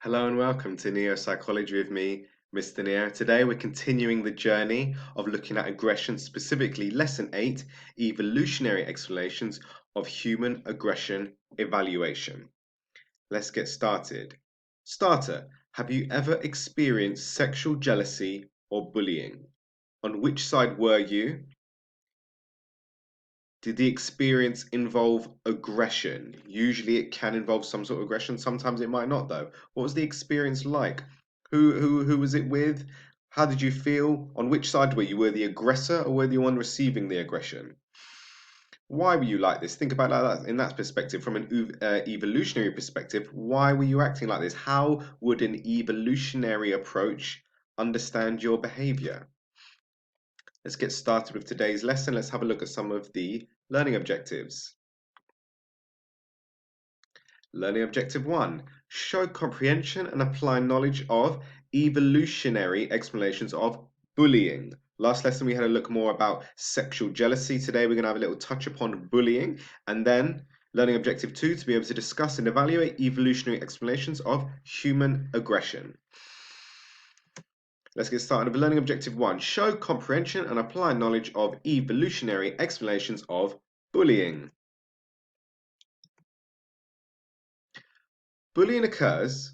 Hello and welcome to Neuropsychology with me, Mr. Neo. Today we're continuing the journey of looking at aggression, specifically Lesson 8, Evolutionary Explanations of Human Aggression Evaluation. Let's get started. Starter, have you ever experienced sexual jealousy or bullying? On which side were you? Did the experience involve aggression? Usually it can involve some sort of aggression. Sometimes it might not, though. What was the experience like? Who was it with? How did you feel? On which side were you? Were the aggressor or were you one receiving the aggression? Why were you like this? Think about that in that perspective. From an evolutionary perspective, why were you acting like this? How would an evolutionary approach understand your behavior? Let's get started with today's lesson. Let's have a look at some of the learning objectives. Learning objective 1. Show comprehension and apply knowledge of evolutionary explanations of bullying. Last lesson we had a look more about sexual jealousy. Today we're going to have a little touch upon bullying, and then learning objective 2 to be able to discuss and evaluate evolutionary explanations of human aggression. Let's get started with learning objective 1. Show comprehension and apply knowledge of evolutionary explanations of bullying. Bullying occurs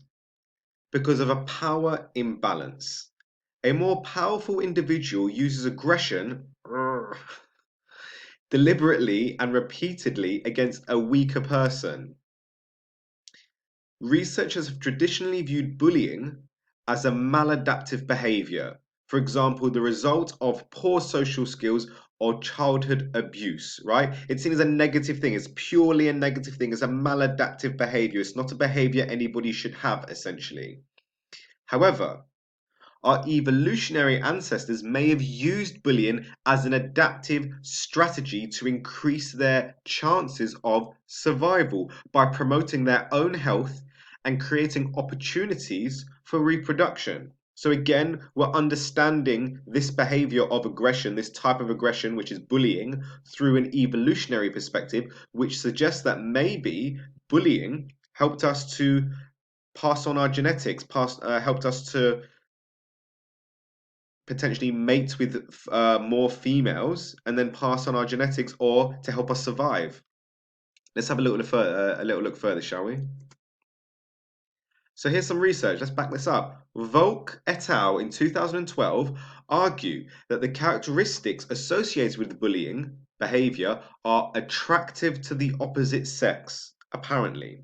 because of a power imbalance. A more powerful individual uses aggression deliberately and repeatedly against a weaker person. Researchers have traditionally viewed bullying as a maladaptive behavior, for example, the result of poor social skills or childhood abuse, right? It's seen as a negative thing. It's purely a negative thing. It's a maladaptive behavior. It's not a behavior anybody should have, essentially. However, our evolutionary ancestors may have used bullying as an adaptive strategy to increase their chances of survival by promoting their own health and creating opportunities for reproduction. So again, we're understanding this behavior of aggression, this type of aggression, which is bullying, through an evolutionary perspective, which suggests that maybe bullying helped us to pass on our genetics, helped us to potentially mate with more females and then pass on our genetics, or to help us survive. Let's have a little look further, shall we? So here's some research. Let's back this up. Volk et al. In 2012 argue that the characteristics associated with bullying behavior are attractive to the opposite sex, apparently.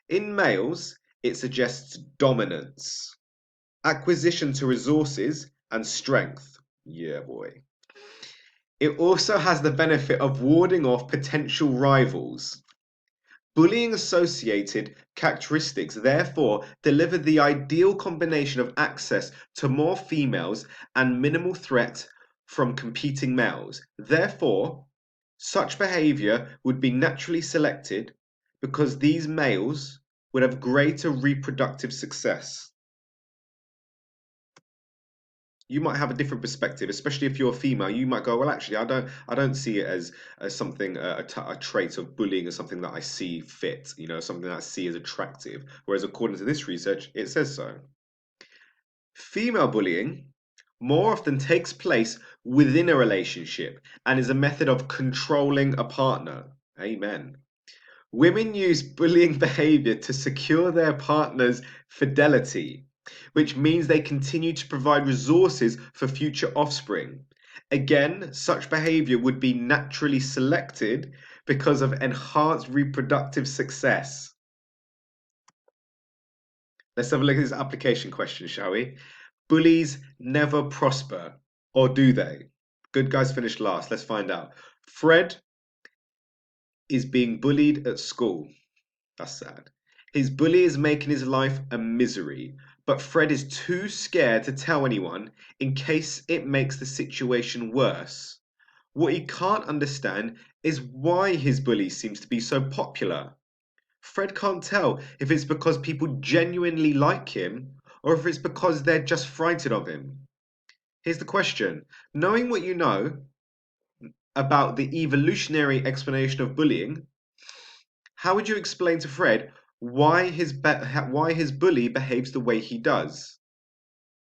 In males, it suggests dominance, acquisition to resources, and strength. Yeah, boy. It also has the benefit of warding off potential rivals. Bullying associated characteristics therefore deliver the ideal combination of access to more females and minimal threat from competing males. Therefore, such behavior would be naturally selected because these males would have greater reproductive success. You might have a different perspective, especially if you're a female. You might go, well, actually, I don't see it as something, a trait of bullying, as something that I see fit, something that I see as attractive. Whereas according to this research, it says so. Female bullying more often takes place within a relationship and is a method of controlling a partner. Amen. Women use bullying behavior to secure their partner's fidelity, which means they continue to provide resources for future offspring. Again, such behavior would be naturally selected because of enhanced reproductive success. Let's have a look at this application question, shall we? Bullies never prosper, or do they? Good guys finish last. Let's find out. Fred is being bullied at school. That's sad. His bully is making his life a misery, but Fred is too scared to tell anyone in case it makes the situation worse. What he can't understand is why his bully seems to be so popular. Fred can't tell if it's because people genuinely like him or if it's because they're just frightened of him. Here's the question. Knowing what you know about the evolutionary explanation of bullying, how would you explain to Fred why his bully behaves the way he does.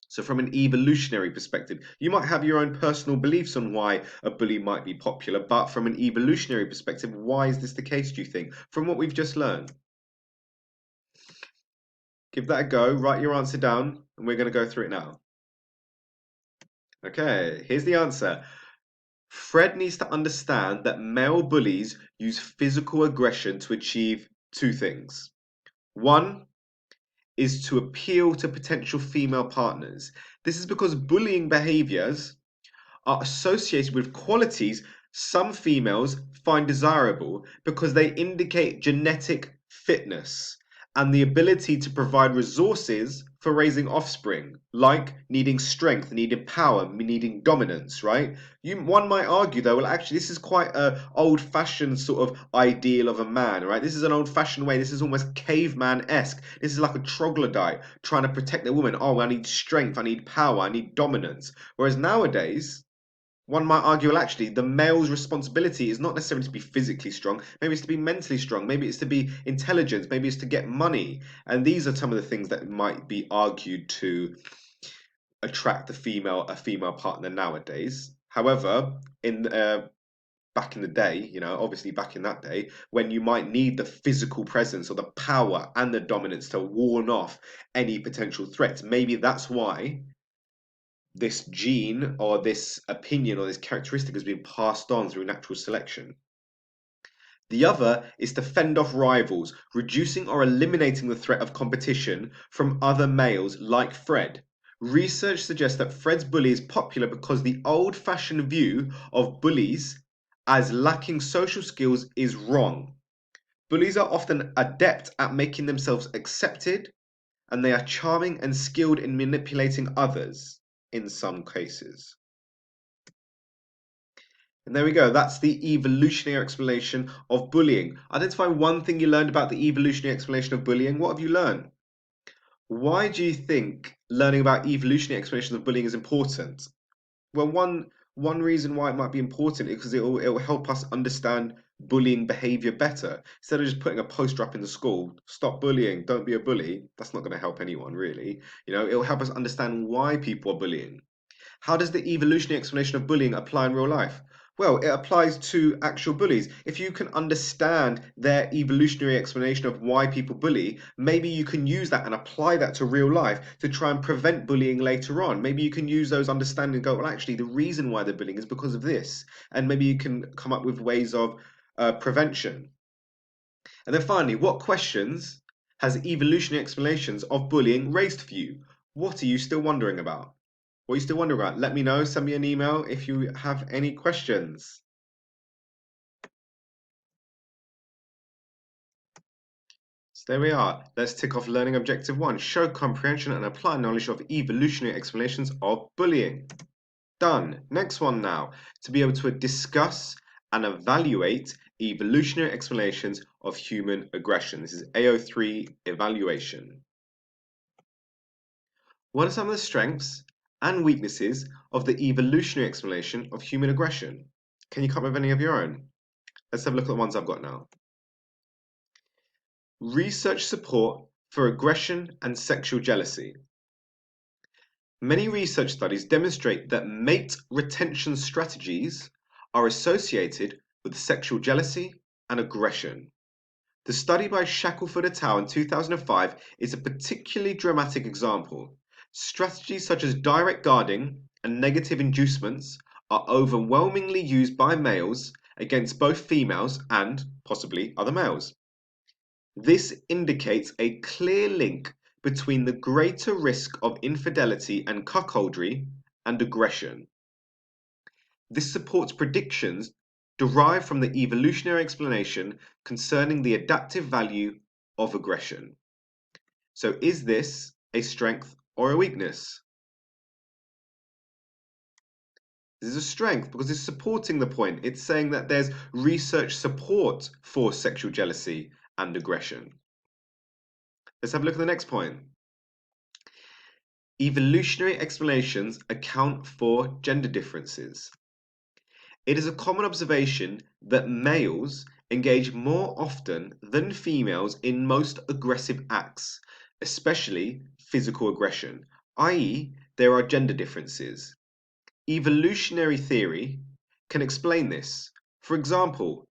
So from an evolutionary perspective, you might have your own personal beliefs on why a bully might be popular, but from an evolutionary perspective, why is this the case, do you think, from what we've just learned? Give that a go, write your answer down, and we're going to go through it now. Okay, here's the answer. Fred needs to understand that male bullies use physical aggression to achieve two things. One is to appeal to potential female partners. This is because bullying behaviors are associated with qualities some females find desirable because they indicate genetic fitness and the ability to provide resources for raising offspring, like needing strength, needing power, needing dominance, right? One might argue though, well, actually, this is quite a old-fashioned sort of ideal of a man, right? This is an old-fashioned way. This is almost caveman-esque. This is like a troglodyte trying to protect their woman. Oh, I need strength, I need power, I need dominance. Whereas nowadays, one might argue, well, actually, the male's responsibility is not necessarily to be physically strong. Maybe it's to be mentally strong. Maybe it's to be intelligent. Maybe it's to get money. And these are some of the things that might be argued to attract a female partner nowadays. However, in back in the day, obviously back in that day, when you might need the physical presence or the power and the dominance to warn off any potential threats, maybe that's why this gene or this opinion or this characteristic has been passed on through natural selection. The other is to fend off rivals, reducing or eliminating the threat of competition from other males like Fred. Research suggests that Fred's bully is popular because the old-fashioned view of bullies as lacking social skills is wrong. Bullies are often adept at making themselves accepted, and they are charming and skilled in manipulating others in some cases. And there we go. That's the evolutionary explanation of bullying. Identify one thing you learned about the evolutionary explanation of bullying. What have you learned? Why do you think learning about evolutionary explanations of bullying is important? Well, one reason why it might be important is because it will help us understand bullying behavior better. Instead of just putting a poster up in the school, stop bullying, don't be a bully, that's not going to help anyone really. It will help us understand why people are bullying. How does the evolutionary explanation of bullying apply in real life? Well, it applies to actual bullies. If you can understand their evolutionary explanation of why people bully, maybe you can use that and apply that to real life to try and prevent bullying later on. Maybe you can use those understandings and go, well, actually, the reason why they're bullying is because of this. And maybe you can come up with ways of prevention. And then finally, what questions has evolutionary explanations of bullying raised for you? What are you still wondering about? What are you still wondering about? Let me know. Send me an email if you have any questions. So there we are. Let's tick off learning objective 1. Show comprehension and apply knowledge of evolutionary explanations of bullying. Done. Next one now. To be able to discuss and evaluate evolutionary explanations of human aggression. This is AO3 evaluation. What are some of the strengths and weaknesses of the evolutionary explanation of human aggression? Can you come up with any of your own? Let's have a look at the ones I've got now. Research support for aggression and sexual jealousy. Many research studies demonstrate that mate retention strategies are associated with sexual jealousy and aggression. The study by Shackelford et al. In 2005 is a particularly dramatic example. Strategies such as direct guarding and negative inducements are overwhelmingly used by males against both females and possibly other males. This indicates a clear link between the greater risk of infidelity and cuckoldry and aggression. This supports predictions derived from the evolutionary explanation concerning the adaptive value of aggression. So is this a strength or a weakness? This is a strength because it's supporting the point. It's saying that there's research support for sexual jealousy and aggression. Let's have a look at the next point. Evolutionary explanations account for gender differences. It is a common observation that males engage more often than females in most aggressive acts, especially physical aggression, i.e., there are gender differences. Evolutionary theory can explain this. For example,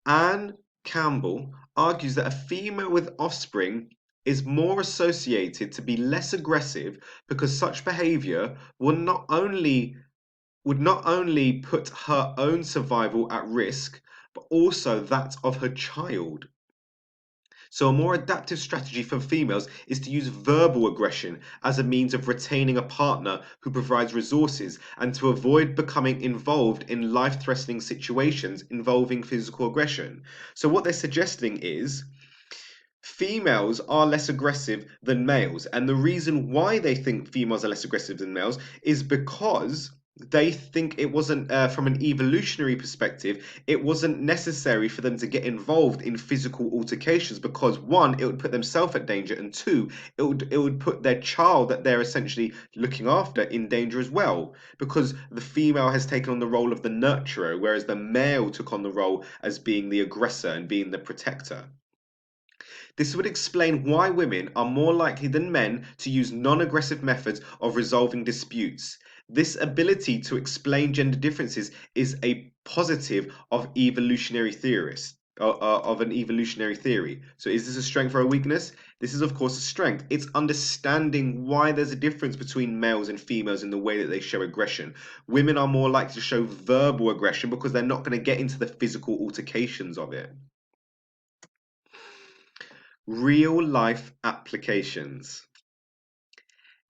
Anne Campbell argues that a female with offspring is more associated to be less aggressive because such behavior would not only put her own survival at risk, but also that of her child. So, a more adaptive strategy for females is to use verbal aggression as a means of retaining a partner who provides resources and to avoid becoming involved in life threatening situations involving physical aggression. So, what they're suggesting is females are less aggressive than males. And the reason why they think females are less aggressive than males is because they think it wasn't, from an evolutionary perspective, it wasn't necessary for them to get involved in physical altercations because one, it would put themselves at danger, and two, it would put their child that they're essentially looking after in danger as well. Because the female has taken on the role of the nurturer, whereas the male took on the role as being the aggressor and being the protector. This would explain why women are more likely than men to use non-aggressive methods of resolving disputes. This ability to explain gender differences is a positive of evolutionary theorists. Of an evolutionary theory. So, is this a strength or a weakness? This is, of course, a strength. It's understanding why there's a difference between males and females in the way that they show aggression. Women are more likely to show verbal aggression because they're not going to get into the physical altercations of it. Real life applications.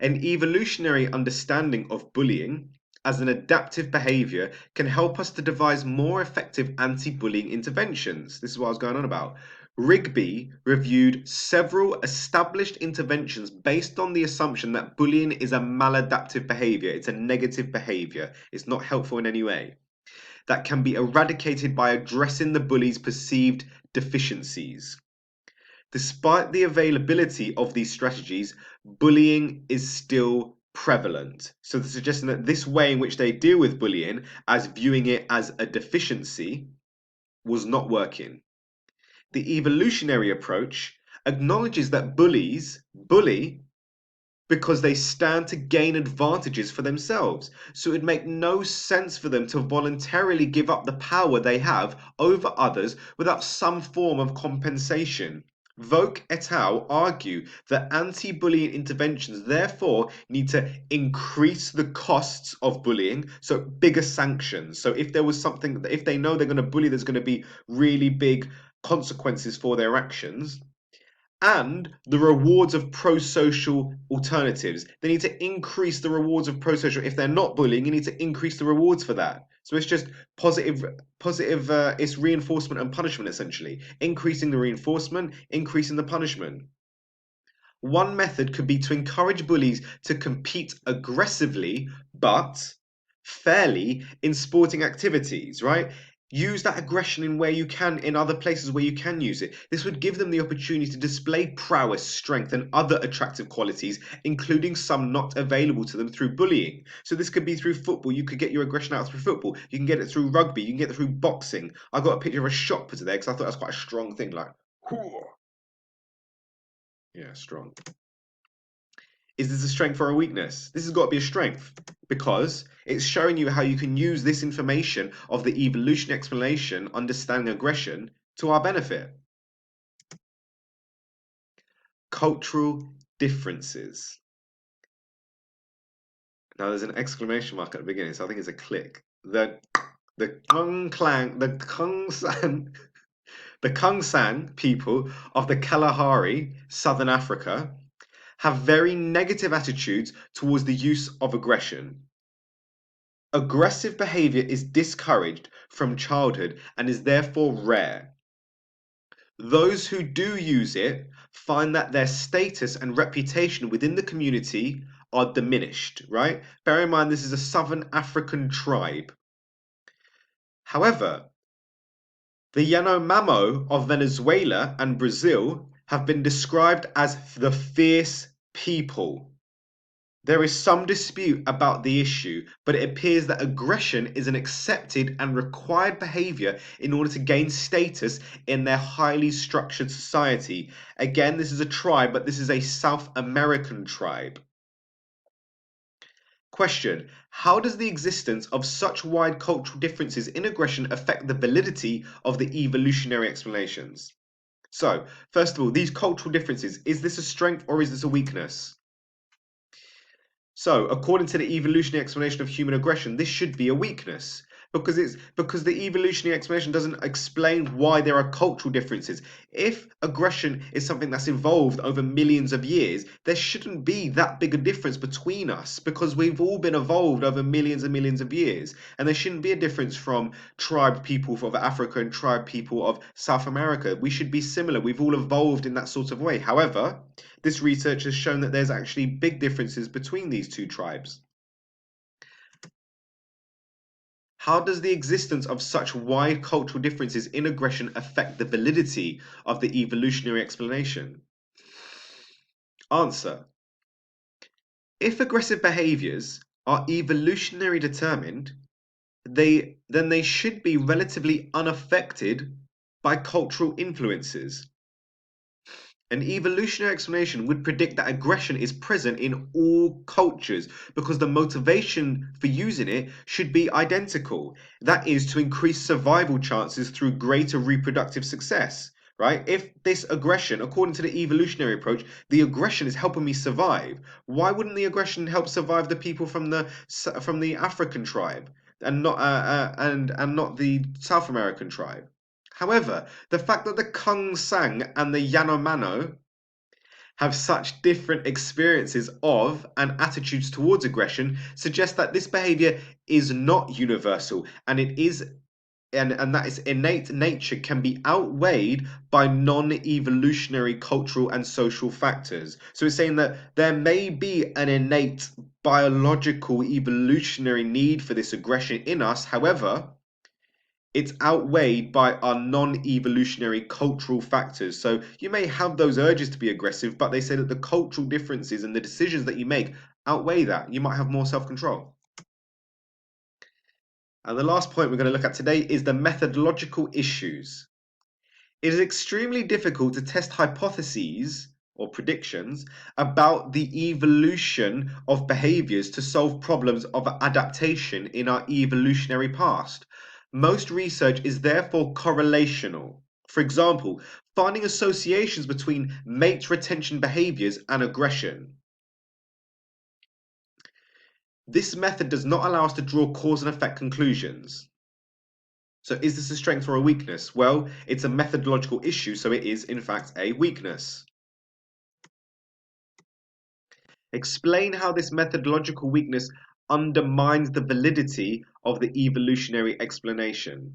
An evolutionary understanding of bullying as an adaptive behavior can help us to devise more effective anti bullying interventions. This is what I was going on about. Rigby reviewed several established interventions based on the assumption that bullying is a maladaptive behavior, it's a negative behavior, it's not helpful in any way, that can be eradicated by addressing the bully's perceived deficiencies. Despite the availability of these strategies, bullying is still prevalent. So they're suggesting that this way in which they deal with bullying, as viewing it as a deficiency, was not working. The evolutionary approach acknowledges that bullies bully because they stand to gain advantages for themselves. So it would make no sense for them to voluntarily give up the power they have over others without some form of compensation. Volk et al. Argue that anti bullying interventions therefore need to increase the costs of bullying, so bigger sanctions. So if there was something, if they know they're going to bully, there's going to be really big consequences for their actions, and the rewards of pro-social alternatives. They need to increase the rewards of pro-social. If they're not bullying, you need to increase the rewards for that. So it's just positive. It's reinforcement and punishment essentially. Increasing the reinforcement, increasing the punishment. One method could be to encourage bullies to compete aggressively but fairly in sporting activities, right? Use that aggression in where you can, in other places where you can use it. This would give them the opportunity to display prowess, strength, and other attractive qualities, including some not available to them through bullying. So this could be through football. You could get your aggression out through football. You can get it through rugby. You can get it through boxing. I got a picture of a shot put today because I thought that's quite a strong thing. Like, yeah, strong. Is this a strength or a weakness? This has got to be a strength because it's showing you how you can use this information of the evolution explanation, understanding aggression, to our benefit. Cultural differences. Now there's an exclamation mark at the beginning, so I think it's a click. The Kungsan the Kungsan people of the Kalahari, Southern Africa, have very negative attitudes towards the use of aggression. Aggressive behavior is discouraged from childhood and is therefore rare. Those who do use it find that their status and reputation within the community are diminished, right? Bear in mind, this is a Southern African tribe. However, the Yanomamo of Venezuela and Brazil have been described as the fierce people. There is some dispute about the issue, but it appears that aggression is an accepted and required behavior in order to gain status in their highly structured society. Again, this is a tribe, but this is a South American tribe. Question: how does the existence of such wide cultural differences in aggression affect the validity of the evolutionary explanations? So, first of all, these cultural differences, is this a strength or is this a weakness? So, according to the evolutionary explanation of human aggression, this should be a weakness because the evolutionary explanation doesn't explain why there are cultural differences. If aggression is something that's evolved over millions of years, there shouldn't be that big a difference between us because we've all been evolved over millions and millions of years, and there shouldn't be a difference from tribe people of Africa and tribe people of South America. We should be similar. We've all evolved in that sort of way. However, this research has shown that there's actually big differences between these two tribes. How does the existence of such wide cultural differences in aggression affect the validity of the evolutionary explanation? Answer: if aggressive behaviors are evolutionary determined, then they should be relatively unaffected by cultural influences. An evolutionary explanation would predict that aggression is present in all cultures because the motivation for using it should be identical. That is to increase survival chances through greater reproductive success, right? If this aggression, according to the evolutionary approach, the aggression is helping me survive, why wouldn't the aggression help survive the people from the African tribe and not the South American tribe? However, the fact that the Kung Sang and the Yanomamo have such different experiences of and attitudes towards aggression suggests that this behavior is not universal and that its innate nature can be outweighed by non-evolutionary cultural and social factors. So it's saying that there may be an innate biological evolutionary need for this aggression in us. However, it's outweighed by our non-evolutionary cultural factors. So you may have those urges to be aggressive, but they say that the cultural differences and the decisions that you make outweigh that. You might have more self-control. And the last point we're going to look at today is the methodological issues. It is extremely difficult to test hypotheses or predictions about the evolution of behaviors to solve problems of adaptation in our evolutionary past. Most research is therefore correlational. For example, finding associations between mate retention behaviors and aggression. This method does not allow us to draw cause and effect conclusions. So is this a strength or a weakness? Well, it's a methodological issue, so it is in fact a weakness. Explain how this methodological weakness undermines the validity of the evolutionary explanation.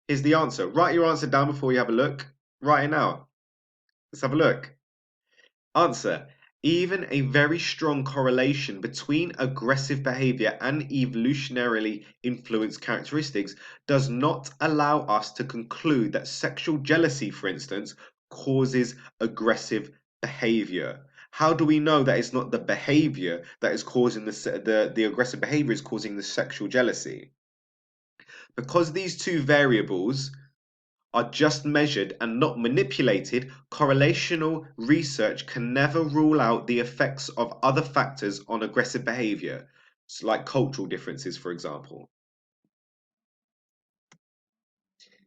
Here's the answer. Write your answer down before you have a look. Write it now. Let's have a look. Answer: even a very strong correlation between aggressive behavior and evolutionarily influenced characteristics does not allow us to conclude that sexual jealousy, for instance, causes aggressive behavior. How do we know that it's not the behavior that is causing the aggressive behavior is causing the sexual jealousy? Because these two variables are just measured and not manipulated, correlational research can never rule out the effects of other factors on aggressive behavior, like cultural differences, for example.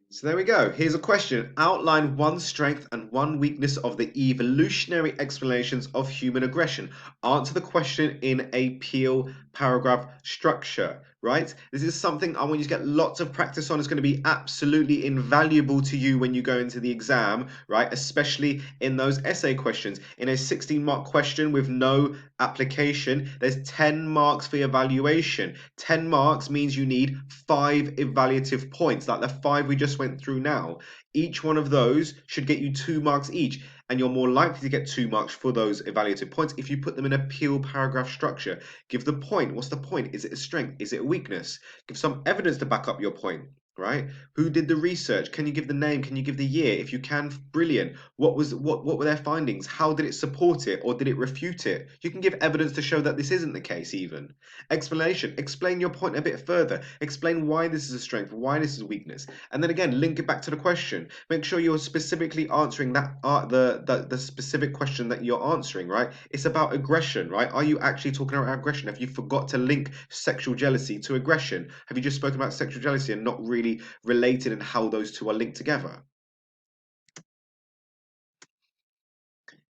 So there we go. Here's a question. Outline one strength and one weakness of the evolutionary explanations of human aggression. Answer the question in a peel paragraph structure, right? This is something I want you to get lots of practice on. It's going to be absolutely invaluable to you when you go into the exam, right? Especially in those essay questions. In a 16-mark question with no application, there's 10 marks for evaluation. 10 marks means you need 5 evaluative points, like the 5 we just went through now. Each one of those should get you 2 marks each, and you're more likely to get 2 marks for those evaluative points if you put them in a peel paragraph structure. Give the point. What's the point? Is it a strength? Is it a weakness? Give some evidence to back up your point. right? Who did the research? Can you give the name? Can you give the year? If you can, brilliant. What were their findings? How did it support it or did it refute it? You can give evidence to show that this isn't the case even. Explanation. Explain your point a bit further. Explain why this is a strength, why this is a weakness. And then again, link it back to the question. Make sure you're specifically answering the specific question that you're answering, right? It's about aggression, right? Are you actually talking about aggression? Have you forgot to link sexual jealousy to aggression? Have you just spoken about sexual jealousy and not really related and how those two are linked together?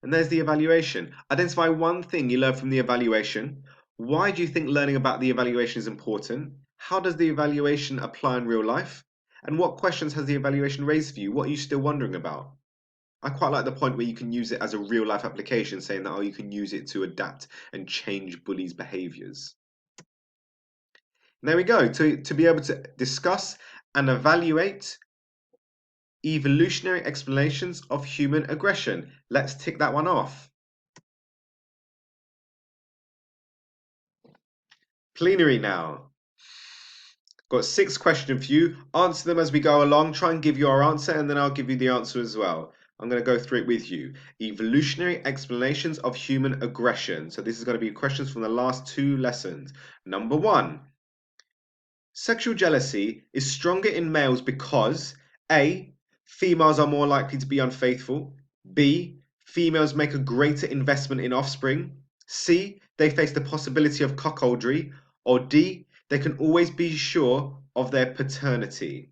And there's the evaluation. Identify one thing you learn from the evaluation. Why do you think learning about the evaluation is important? How does the evaluation apply in real life? And what questions has the evaluation raised for you? What are you still wondering about? I quite like the point where you can use it as a real life application, saying that, oh, you can use it to adapt and change bullies' behaviors. There we go. To be able to discuss and evaluate evolutionary explanations of human aggression. Let's tick that one off. Plenary now. Got 6 questions for you. Answer them as we go along. Try and give your answer, and then I'll give you the answer as well. I'm going to go through it with you. Evolutionary explanations of human aggression. So this is going to be questions from the last 2 lessons. Number 1. Sexual jealousy is stronger in males because A. Females are more likely to be unfaithful. B. Females make a greater investment in offspring. C. They face the possibility of cuckoldry. Or D. They can always be sure of their paternity.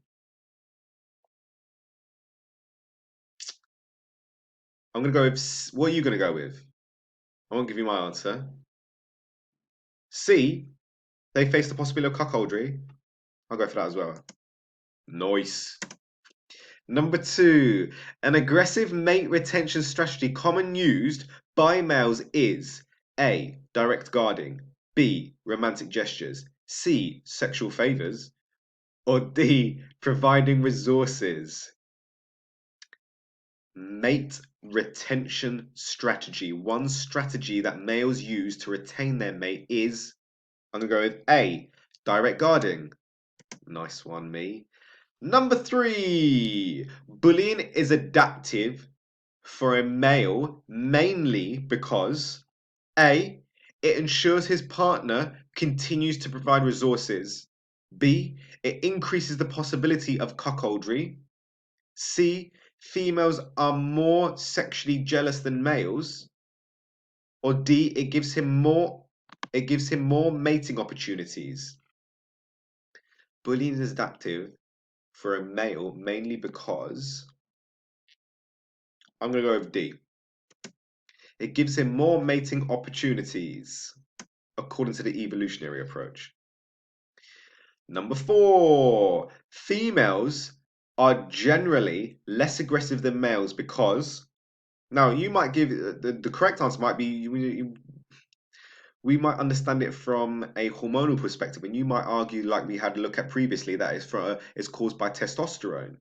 I'm going to go with... What are you going to go with? I won't give you my answer. C. They face the possibility of cuckoldry. I'll go for that as well. Nice. Number 2, an aggressive mate retention strategy common used by males is A. Direct guarding, B. Romantic gestures, C. Sexual favors, or D. Providing resources. Mate retention strategy. One strategy that males use to retain their mate is, I'm going to go with A. Direct guarding. Nice one, me. Number 3, bullying is adaptive for a male mainly because A. It ensures his partner continues to provide resources. B. It increases the possibility of cuckoldry. C. Females are more sexually jealous than males. Or D. It gives him more mating opportunities. Bullying is adaptive for a male mainly because I'm going to go with D. It gives him more mating opportunities, according to the evolutionary approach. Number 4, females are generally less aggressive than males because, now you might give, the correct answer might be, we might understand it from a hormonal perspective, and you might argue, like we had a look at previously, that it's caused by testosterone,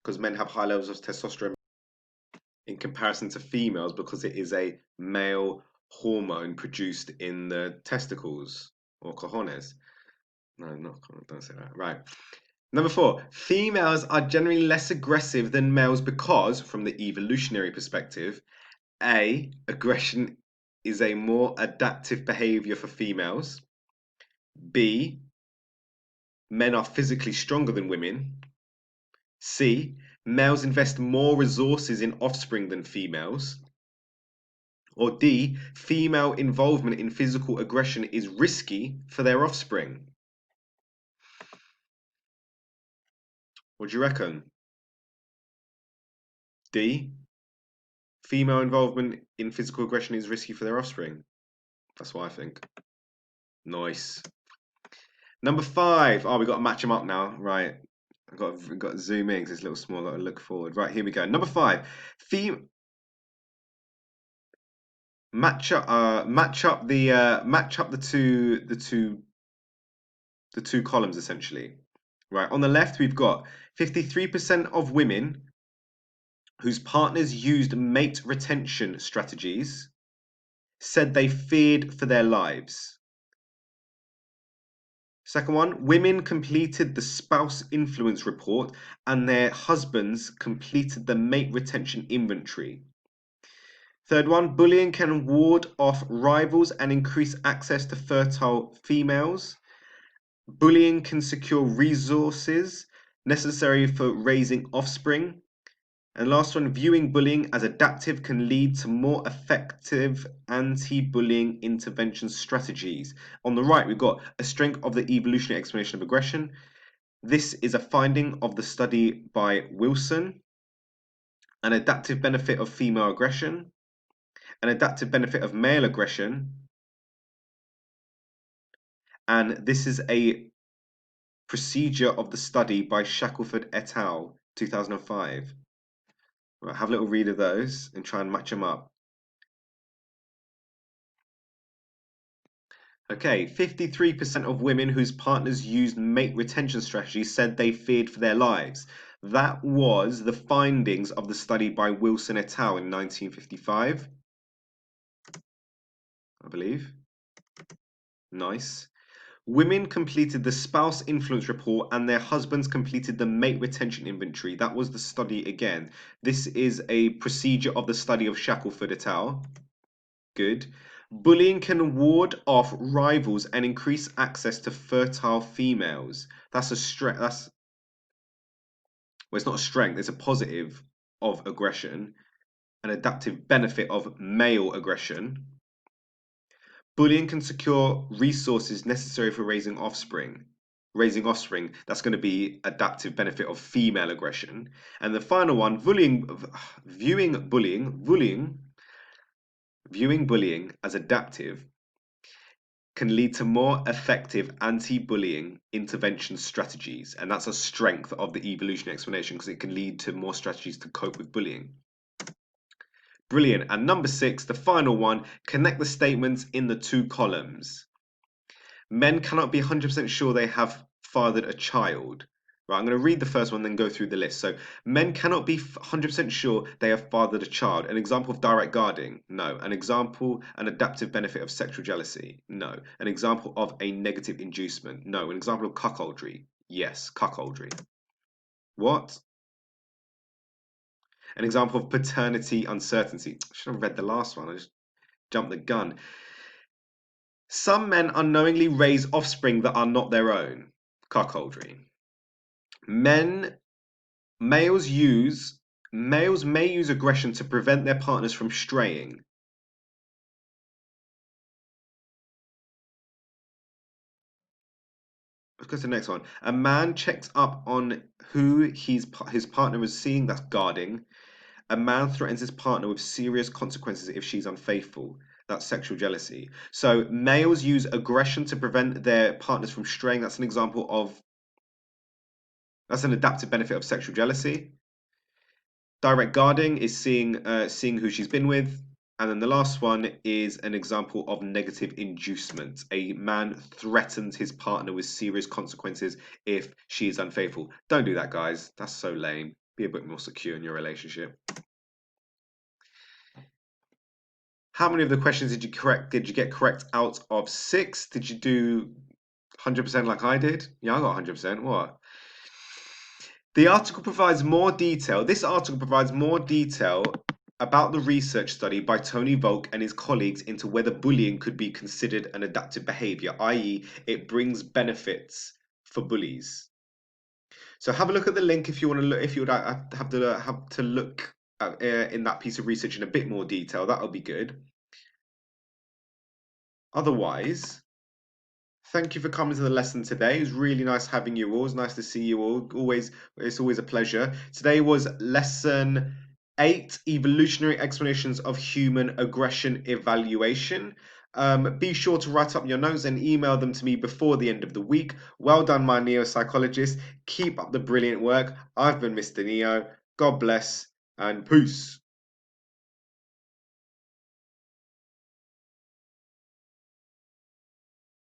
because men have high levels of testosterone in comparison to females because it is a male hormone produced in the testicles or cojones. No, not don't say that. Right. Number 4, females are generally less aggressive than males because, from the evolutionary perspective, A, aggression is a more adaptive behavior for females. B, men are physically stronger than women. C, males invest more resources in offspring than females. Or D, female involvement in physical aggression is risky for their offspring. What do you reckon? D, female involvement in physical aggression is risky for their offspring. That's what I think. Nice. Number 5. Oh, we got to match them up now. Right. I've got to zoom in because it's a little small. I've got to look forward. Right, here we go. Number 5. Match up the two columns essentially. Right. On the left, we've got 53% of women whose partners used mate retention strategies said they feared for their lives. Second one, women completed the spouse influence report and their husbands completed the mate retention inventory. Third one, bullying can ward off rivals and increase access to fertile females. Bullying can secure resources necessary for raising offspring. And last one, viewing bullying as adaptive can lead to more effective anti-bullying intervention strategies. On the right, we've got a strength of the evolutionary explanation of aggression. This is a finding of the study by Wilson. An adaptive benefit of female aggression. An adaptive benefit of male aggression. And this is a procedure of the study by Shackelford et al. 2005. Right, have a little read of those and try and match them up. Okay, 53% of women whose partners used mate retention strategies said they feared for their lives. That was the findings of the study by Wilson et al. In 1955, I believe. Nice. Women completed the spouse influence report and their husbands completed the mate retention inventory. That was the study again. This is a procedure of the study of Shackelford et al. Good. Bullying can ward off rivals and increase access to fertile females. That's a strength. Well, it's not a strength. It's a positive of aggression, an adaptive benefit of male aggression. Bullying can secure resources necessary for raising offspring. Raising offspring, that's going to be adaptive benefit of female aggression. And the final one, viewing bullying as adaptive can lead to more effective anti-bullying intervention strategies. And that's a strength of the evolutionary explanation because it can lead to more strategies to cope with bullying. Brilliant. And number 6, the final one, connect the statements in the 2 columns. Men cannot be 100% sure they have fathered a child. Right, I'm going to read the first one, then go through the list. So, men cannot be 100% sure they have fathered a child. An example of direct guarding? No. An example, an adaptive benefit of sexual jealousy? No. An example of a negative inducement? No. An example of cuckoldry? Yes, cuckoldry. What? An example of paternity uncertainty? I should have read the last one. I just jumped the gun. Some men unknowingly raise offspring that are not their own. Cuckoldry. Males may use aggression to prevent their partners from straying. Let's go to the next one. A man checks up on who his partner is seeing, that's guarding. A man threatens his partner with serious consequences if she's unfaithful. That's sexual jealousy. So males use aggression to prevent their partners from straying. That's an adaptive benefit of sexual jealousy. Direct guarding is seeing who she's been with. And then the last one is an example of negative inducement. A man threatens his partner with serious consequences if she is unfaithful. Don't do that, guys. That's so lame. Be a bit more secure in your relationship. How many of the questions did you get correct out of 6? Did you do 100% like I did? Yeah, I got 100%. What? This article provides more detail about the research study by Tony Volk and his colleagues into whether bullying could be considered an adaptive behavior, i.e., it brings benefits for bullies. So have a look at the link if you want to look. If you would have to look at, in that piece of research in a bit more detail, that would be good. Otherwise, thank you for coming to the lesson today. It was really nice having you all. It's nice to see you all. It's always a pleasure. Today was lesson 8, Evolutionary Explanations of Human Aggression Evaluation. Be sure to write up your notes and email them to me before the end of the week. Well done, my neo-psychologist. Keep up the brilliant work. I've been Mr. Neo. God bless and peace.